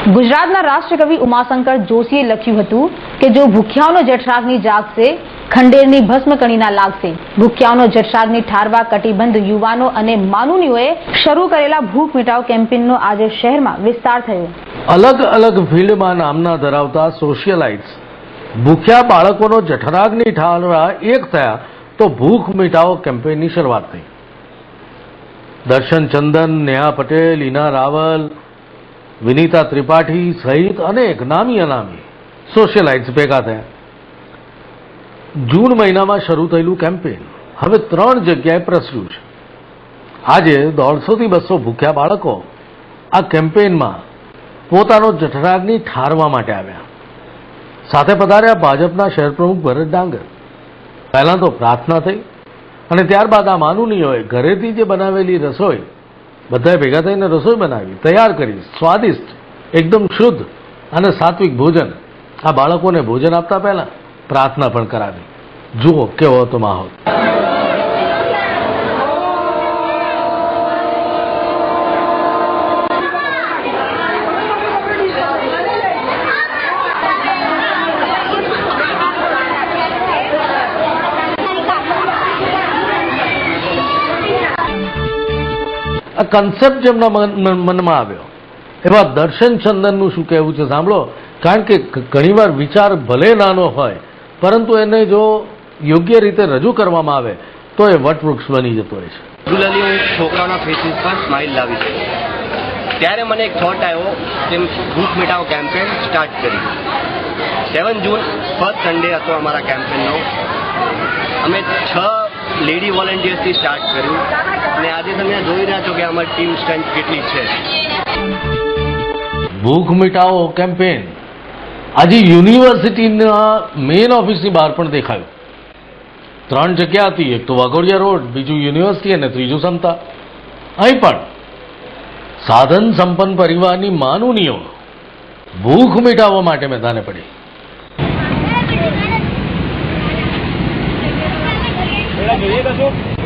ગુજરાતના રાષ્ટ્રકવિ ઉમાશંકર જોશીએ લખ્યું હતું કે જો ભૂખ્યાઓનો જઠરાગ્નિ જાગશે, ખંડેરની ભસ્મ કણીના લાગશે. ભૂખ્યાઓનો જઠરાગ્નિ ઠારવા કટિબંધ યુવાનો અને માનુનીઓએ શરૂ કરેલા ભૂખ મિટાવ કેમ્પેનનો આજે શહેરમાં વિસ્તાર થયો. અલગ અલગ ફિલ્ડમાં નામના ધરાવતા સોશિયલાઇટ્સ ભૂખ્યા બાળકોનો જઠરાગ્નિ ઠારવા એક થયા તો ભૂખ મિટાવો કેમ્પેનની શરૂઆત થઈ. દર્શન ચંદન, નેહા પટેલ, ઈના રાવલ, વિનીતા ત્રિપાઠી સહિત અનેક નામી અનામી સોશિયલાઇટ્સ ભેગા થયા. જૂન મહિનામાં શરૂ થયેલું કેમ્પેન હવે 3 જગ્યાએ પ્રસર્યું છે. આજે 150 થી 200 ભૂખ્યા બાળકો આ કેમ્પેનમાં પોતાનો જઠરાગ્નિ ઠારવા માટે આવ્યા. સાથે પધાર્યા ભાજપના શહેર પ્રમુખ ભરત ડાંગર. પહેલા તો પ્રાર્થના થઈ અને ત્યારબાદ આ માનુનીઓએ ઘરેથી જે બનાવેલી રસોઈ બધાએ ભેગા થઈને રસોઈ બનાવી, તૈયાર કરી, સ્વાદિષ્ટ, એકદમ શુદ્ધ અને સાત્વિક ભોજન આ બાળકોને ભોજન આપતા પહેલા પ્રાર્થના પણ કરાવી. જુઓ કેવો હતો માહોલ. આ કન્સેપ્ટ જેમના મનમાં આવ્યો એવા દર્શન ચંદનનું શું કહેવું છે સાંભળો. કારણ કે ઘણીવાર વિચાર ભલે નાનો હોય પરંતુ એને જો યોગ્ય રીતે રજૂ કરવામાં આવે તો એ વટવૃક્ષ બની જતો હોય છે. રેગ્યુલરલી હું છોકરાઓના ફેસીસ પર સ્માઇલ લાવી છું. ત્યારે મને એક થોટ આવ્યો કે ભૂખ મિટાવો કેમ્પેન સ્ટાર્ટ કરી. 7 જૂન ફર્સ્ટ સન્ડે હતો અમારા કેમ્પેનનો. અમે 6 લેડી વોલેન્ટિયર્સથી સ્ટાર્ટ કર્યું અને આજે તમે જોઈ રહ્યા છો કે અમારી ટીમ સ્ટ્રેન્થ કેટલી છે. ભૂખ મિટાવો કેમ્પેન આજે યુનિવર્સિટીના મેઇન ઓફિસની બહાર પણ દેખાયું. 3 જગ્યા હતી, એક તો વાઘોડિયા રોડ, બીજું યુનિવર્સિટી અને ત્રીજું સમતા. અહીં પણ સાધન સંપન્ન પરિવારની માનુનીઓ ભૂખ મિટાવવા માટે મેદાને પડી. જોઈએ કશું